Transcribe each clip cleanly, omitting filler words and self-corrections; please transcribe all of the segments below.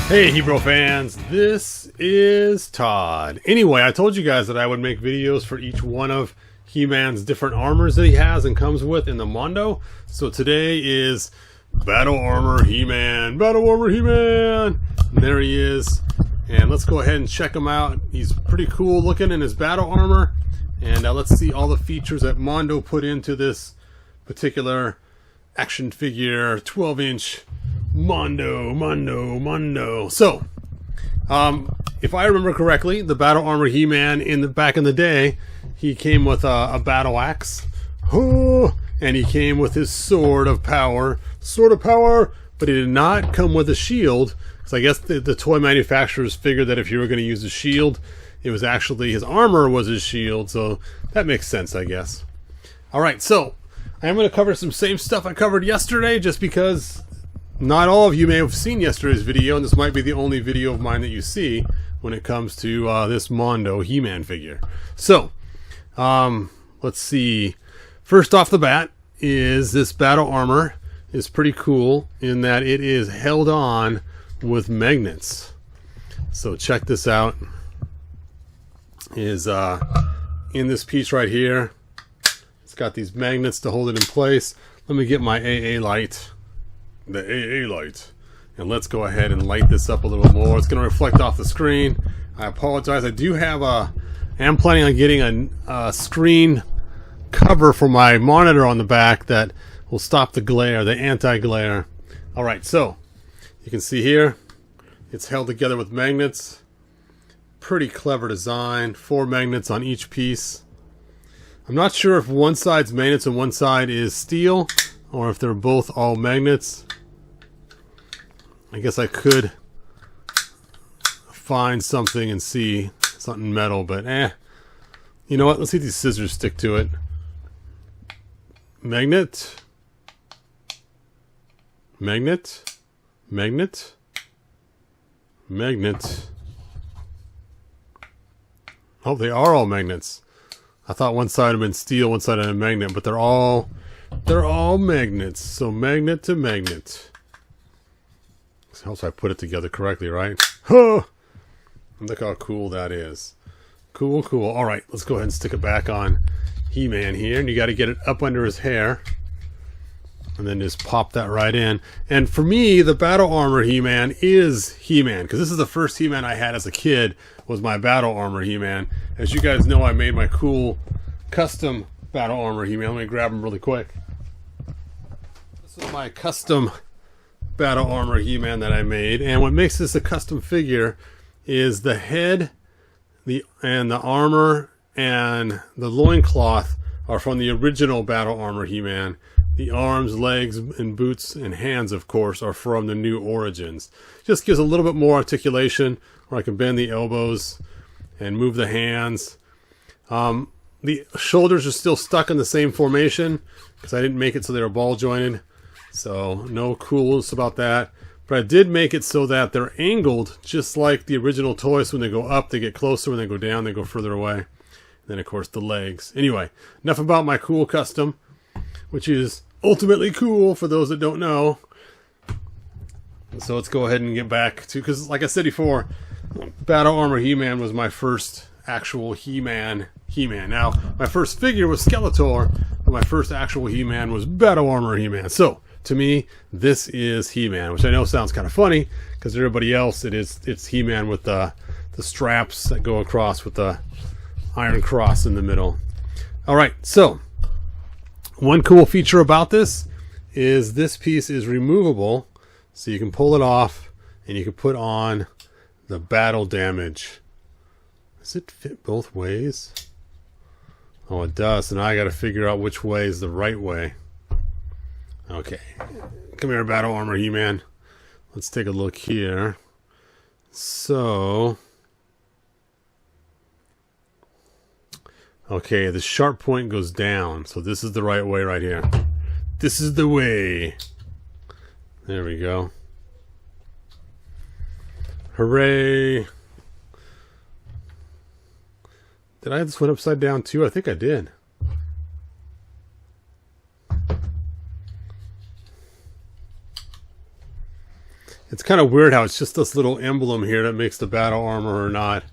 Hey Hebrew fans, this is Todd. Anyway, I told you guys that I would make videos for each one of He-Man's different armors that he has and comes with in the Mondo. So today is Battle Armor He-Man. Battle Armor He-Man! And there he is. And let's go ahead and check him out. He's pretty cool looking in his battle armor. And let's see all the features that Mondo put into this particular action figure 12-inch Mondo. So, if I remember correctly, the Battle Armor He-Man back in the day, he came with a battle axe, and he came with his sword of power, but he did not come with a shield, because I guess the toy manufacturers figured that if you were going to use a shield, it was actually his armor was his shield, so that makes sense, I guess. Alright, so, I'm going to cover some same stuff I covered yesterday, just because not all of you may have seen yesterday's video, and this might be the only video of mine that you see when it comes to this Mondo He-Man figure. So, let's see. First off the bat is this battle armor is pretty cool in that it is held on with magnets. So check this out. Is in this piece right here. It's got these magnets to hold it in place. Let me get my AA light. The AA light, and let's go ahead and light this up a little more. It's going to reflect off the screen. I apologize. I do have I am planning on getting a screen cover for my monitor on the back that will stop the glare, the anti-glare. Alright, so you can see here it's held together with magnets. Pretty clever design. 4 magnets on each piece. I'm not sure if one side's magnets and one side is steel, or if they're both all magnets. I guess I could find something and see something metal, but you know what? Let's see if these scissors stick to it. Magnet. Magnet. Magnet. Magnet. Oh, they are all magnets. I thought one side had been steel, one side had a magnet, but they're all magnets. So magnet to magnet. Helps I put it together correctly, right? Look how cool that is. Cool. Alright, let's go ahead and stick it back on He-Man here. And you got to get it up under his hair. And then just pop that right in. And for me, the Battle Armor He-Man is He-Man. Because this is the first He-Man I had as a kid, was my Battle Armor He-Man. As you guys know, I made my cool custom Battle Armor He-Man. Let me grab him really quick. This is my custom Battle Armor He-Man that I made, and what makes this a custom figure is the head, the armor, and the loincloth are from the original Battle Armor He-Man. The arms, legs, and boots and hands, of course, are from the new Origins. Just gives a little bit more articulation, where I can bend the elbows and move the hands. The shoulders are still stuck in the same formation because I didn't make it so they were ball jointed. So, no coolness about that. But I did make it so that they're angled just like the original toys. When they go up, they get closer. When they go down, they go further away. And then, of course, the legs. Anyway, enough about my cool custom, which is ultimately cool for those that don't know. So let's go ahead and get back to, because like I said before, Battle Armor He-Man was my first actual He-Man. Now, my first figure was Skeletor, but my first actual He-Man was Battle Armor He-Man. So, to me, this is He-Man, which I know sounds kind of funny, because everybody else, it's He-Man with the straps that go across with the iron cross in the middle. Alright, so, one cool feature about this is this piece is removable, so you can pull it off, and you can put on the battle damage. Does it fit both ways? Oh, it does, so now I gotta figure out which way is the right way. Okay, come here, Battle Armor He-Man. Let's take a look here. So, okay, the sharp point goes down, so this is the right way right here. This is the way. There we go. Hooray! Did I have this one upside down too? I think I did. It's kind of weird how it's just this little emblem here that makes the battle armor or not,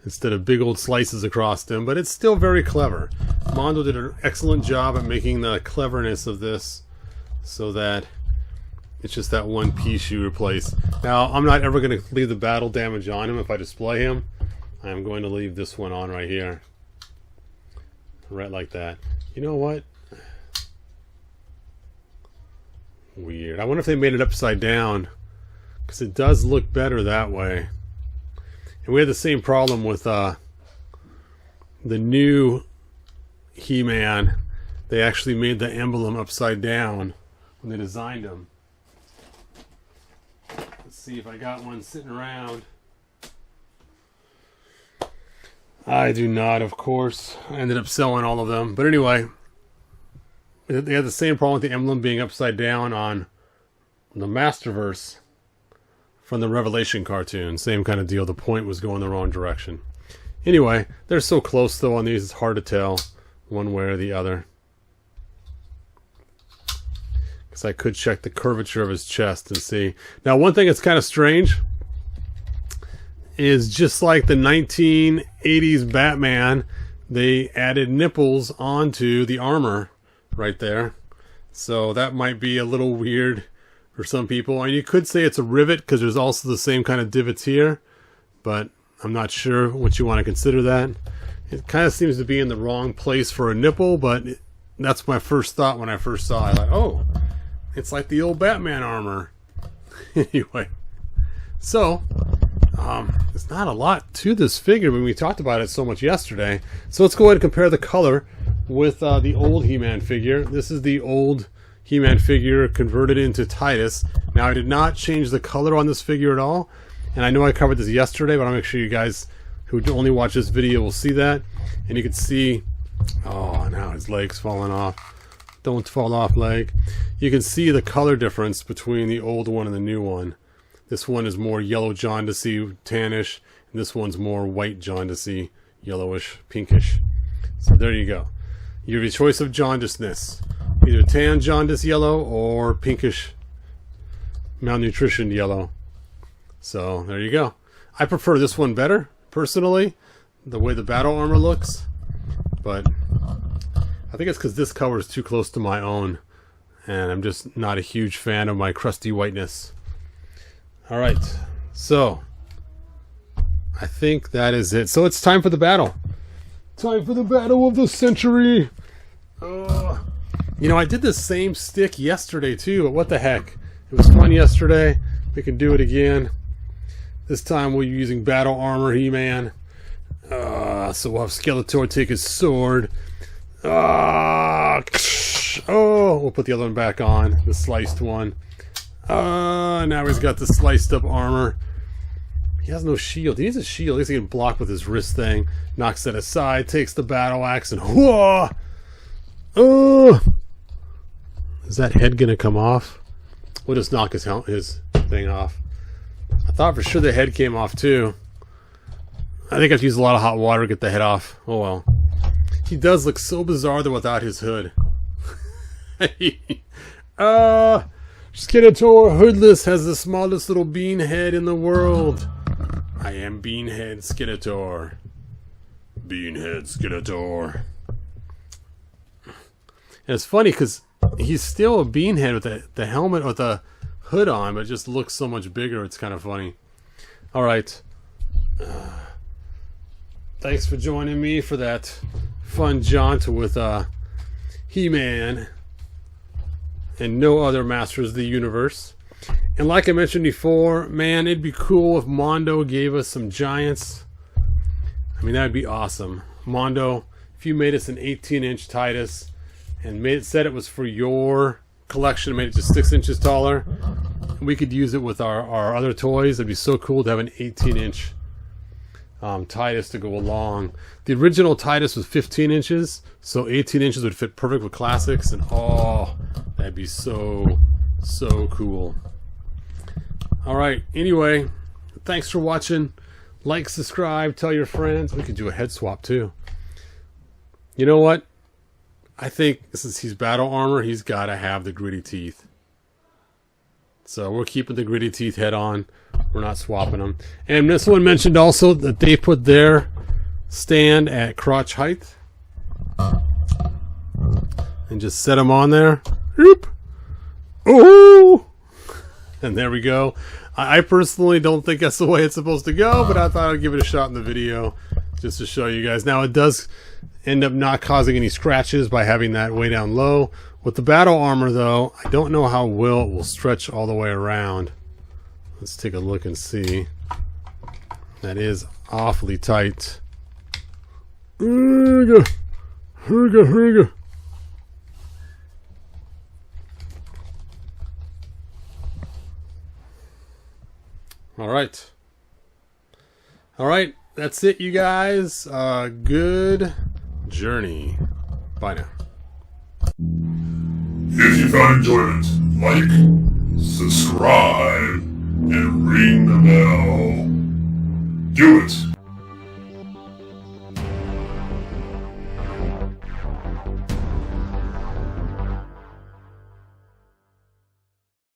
instead of big old slices across them, but it's still very clever. Mondo did an excellent job at making the cleverness of this so that it's just that one piece you replace. Now, I'm not ever going to leave the battle damage on him if I display him. I'm going to leave this one on right here. Right like that. You know what? Weird. I wonder if they made it upside down, because it does look better that way. And we had the same problem with the new He-Man. They actually made the emblem upside down when they designed him. Let's see if I got one sitting around. I do not, of course. I ended up selling all of them. But anyway, they had the same problem with the emblem being upside down on the Masterverse from the Revelation cartoon. Same kind of deal. The point was going the wrong direction. Anyway, they're so close though on these, it's hard to tell one way or the other. Because I could check the curvature of his chest and see. Now, one thing that's kind of strange is just like the 1980s Batman, they added nipples onto the armor right there. So that might be a little weird for some people. And you could say it's a rivet because there's also the same kind of divots here. But I'm not sure what you want to consider that. It kind of seems to be in the wrong place for a nipple, but that's my first thought when I first saw it. Like, oh, it's like the old Batman armor. Anyway, so there's not a lot to this figure when we talked about it so much yesterday. So let's go ahead and compare the color with the old He-Man figure. This is the old He-Man figure converted into Tytus. Now, I did not change the color on this figure at all. And I know I covered this yesterday, but I'll make sure you guys who only watch this video will see that. And you can see, oh, now his leg's falling off. Don't fall off, leg. You can see the color difference between the old one and the new one. This one is more yellow jaundicey, tannish, and this one's more white jaundicey, yellowish, pinkish. So there you go. You have your choice of jaundiceness. Either tan jaundice yellow or pinkish malnutrition yellow. So there you go. I prefer this one better, personally, the way the battle armor looks. But I think it's because this color is too close to my own, and I'm just not a huge fan of my crusty whiteness. Alright, so I think that is it. So it's time for the battle. Time for the battle of the century. You know, I did this same stick yesterday too, but what the heck. It was fun yesterday. We can do it again. This time we're using battle armor He-Man. So we'll have Skeletor take his sword. Oh, we'll put the other one back on, the sliced one. Now he's got the sliced up armor. He has no shield. He needs a shield. At least he can block with his wrist thing. Knocks that aside, takes the battle axe, and whoa! Oh! Is that head gonna come off? We'll just knock his thing off. I thought for sure the head came off too. I think I have to use a lot of hot water to get the head off. Oh well. He does look so bizarre though without his hood. Skeletor hoodless has the smallest little bean head in the world. I am Beanhead Skeletor. Beanhead Skeletor. And it's funny because he's still a beanhead with the helmet or the hood on, but it just looks so much bigger. It's kind of funny. Alright. Thanks for joining me for that fun jaunt with He-Man and no other Masters of the Universe. And like I mentioned before, man, it'd be cool if Mondo gave us some giants. I mean, that'd be awesome. Mondo, if you made us an 18-inch Tytus and said it was for your collection, made it just 6 inches taller, we could use it with our other toys. It'd be so cool to have an 18-inch Tytus to go along. The original Tytus was 15 inches, so 18 inches would fit perfect with classics, and oh, that'd be so cool. Alright, anyway, thanks for watching. Like, subscribe, tell your friends. We could do a head swap too. You know what? I think since he's battle armor, he's got to have the gritty teeth. So we're keeping the gritty teeth head on. We're not swapping them. And this one mentioned also that they put their stand at crotch height. And just set them on there. Oop. Oh! And there we go. I personally don't think that's the way it's supposed to go, but I thought I'd give it a shot in the video just to show you guys. Now, it does end up not causing any scratches by having that way down low. With the battle armor, though, I don't know how well it will stretch all the way around. Let's take a look and see. That is awfully tight. All right. All right. That's it, you guys. Good journey. Bye now. If you found enjoyment, like, subscribe, and ring the bell. Do it.